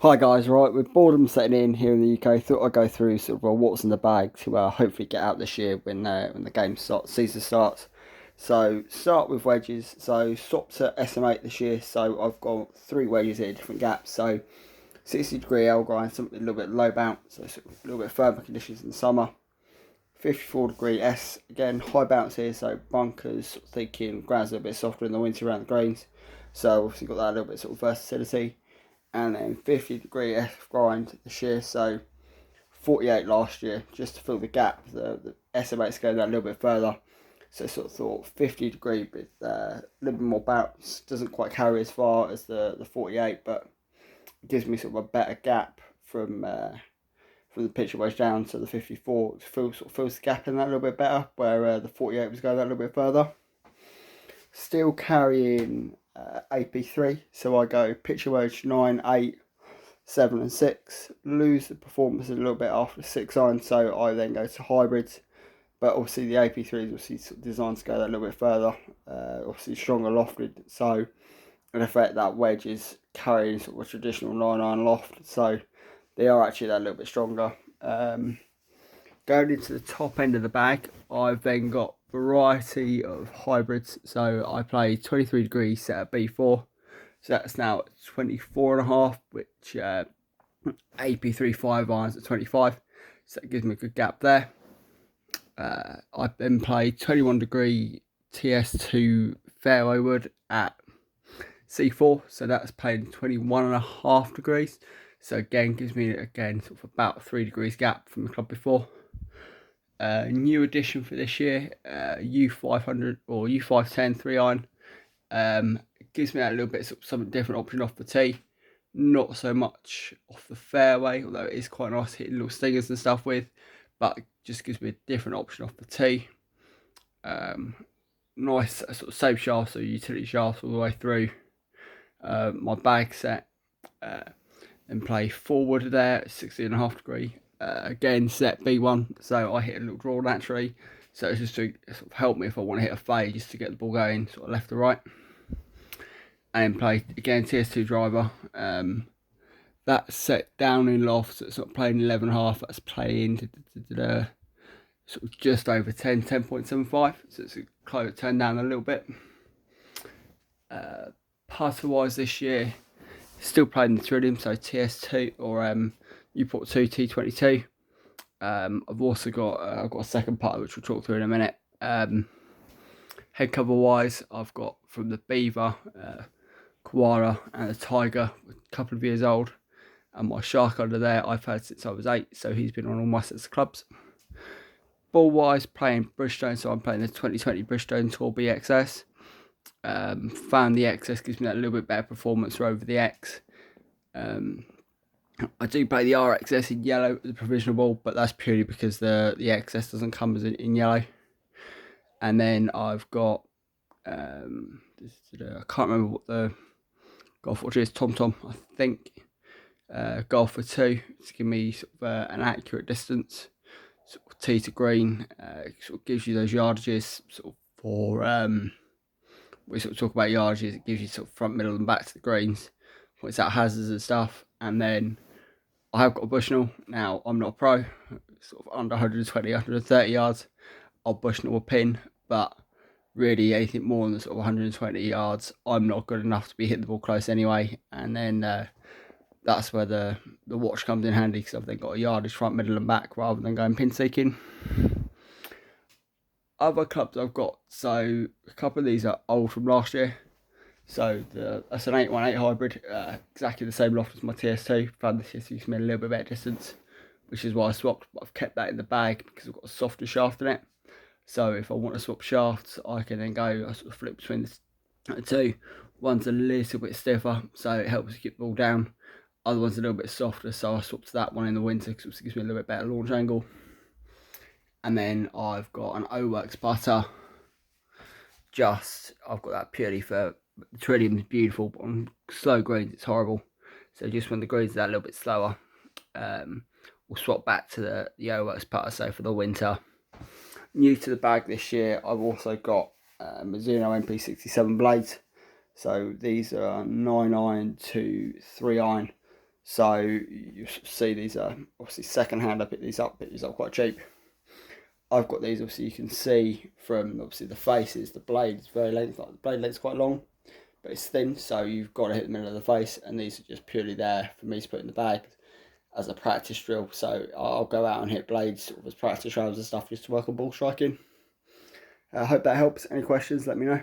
Hi guys, right, with boredom setting in here in the UK, thought I'd go through sort of what's in the bag to hopefully get out this year when the game starts, season starts. So start with wedges. So swapped at SM8 this year, so I've got three wedges here, different gaps. So 60-degree L grind, something a little bit low bounce, so sort of a little bit firmer conditions in the summer. 54-degree S, again high bounce here, so bunkers, sort of thinking ground's a little bit softer in the winter around the greens. So obviously got that little bit sort of versatility. And then 50-degree F grind this year, so 48 last year, just to fill the gap. The SM8's going down a little bit further, so sort of thought 50-degree with a little bit more bounce. Doesn't quite carry as far as the 48, but gives me sort of a better gap from the pitcher wedge down to the 54. Sort of fills the gap in that a little bit better, where the 48 was going that a little bit further. Still carrying AP3, so I go pitcher wedge 9, 8, 7 and 6. Lose the performance a little bit after 6 iron, so I then go to hybrids. But obviously the AP3 is obviously sort of designed to go that a little bit further, obviously stronger lofted, so in effect that wedge is carrying sort of a traditional 9 iron loft, so they are actually that little bit stronger. Going into the top end of the bag, I've then got variety of hybrids. So I play 23 degrees set at B4. So that's now at 24.5, which AP3 5 irons at 25. So that gives me a good gap there. I then play 21 degree TS2 fairway wood at C4. So that's playing 21.5 degrees. So again, gives me sort of about 3 degrees gap from the club before. New addition for this year, U500 or U510 3 iron. Gives me that little bit of something different option off the tee. Not so much off the fairway, although it is quite nice hitting little stingers and stuff with, but just gives me a different option off the tee. Nice sort of same shaft, so utility shafts all the way through. My bag set, and play forward there, 16.5 degree. Again, set B1, so I hit a little draw naturally. So it's just to sort of help me if I want to hit a fade, just to get the ball going sort of left to right. And then play again TS2 driver. That's set down in loft, so it's not playing 11.5. That's playing sort of just over 10, 10.75. So it's a close turn down a little bit. Putter wise this year, still playing the Trillium, so TS2 or Newport 2 T22. I've also got a second putter which we'll talk through in a minute. Head cover wise, I've got from the Beaver, Koala and the Tiger, a couple of years old, and my Shark under there I've had since I was 8, so he's been on all my sets of clubs. Ball wise, playing Bridgestone, so I'm playing the 2020 Bridgestone Tour BXS. Found the XS gives me that little bit better performance over the X. I do play the RXS in yellow as a provisional ball, but that's purely because the XS doesn't come as in yellow. And then I've got I can't remember what the golf watch is, TomTom, I think. Golfer 2 to give me sort of an accurate distance, sort of tee to green. Sort of gives you those yardages sort of for we sort of talk about yardages. It gives you sort of front, middle, and back to the greens. Points out hazards and stuff. And then I have got a Bushnell. Now I'm not a pro, sort of under 120, 130 yards. I'll Bushnell a pin, but really anything more than sort of 120 yards, I'm not good enough to be hitting the ball close anyway. And then that's where the watch comes in handy, because I've then got a yardage front, middle, and back rather than going pin seeking. Other clubs I've got, so a couple of these are old from last year. So that's an 818 hybrid, exactly the same loft as my TS2. Found the TS2 gives me a little bit better distance, which is why I swapped, but I've kept that in the bag because I've got a softer shaft in it. So if I want to swap shafts, I can then I sort of flip between the two. One's a little bit stiffer, so it helps keep the ball down. Other one's a little bit softer, so I swapped to that one in the winter because it gives me a little bit better launch angle. And then I've got an O-Works putter. I've got that purely for the Trillium is beautiful, but on slow greens it's horrible. So just when the greens are that little bit slower, we'll swap back to the O-Works putter. So for the winter. New to the bag this year, I've also got Mizuno MP67 blades. So these are 9 iron to 3 iron. So you see these are obviously second hand. I picked these up quite cheap. I've got these, obviously you can see from obviously the faces, the blade is very length, like the blade length's quite long, but it's thin, so you've got to hit the middle of the face, and these are just purely there for me to put in the bag as a practice drill. So I'll go out and hit blades sort of as practice rounds and stuff just to work on ball striking. I hope that helps. Any questions, let me know.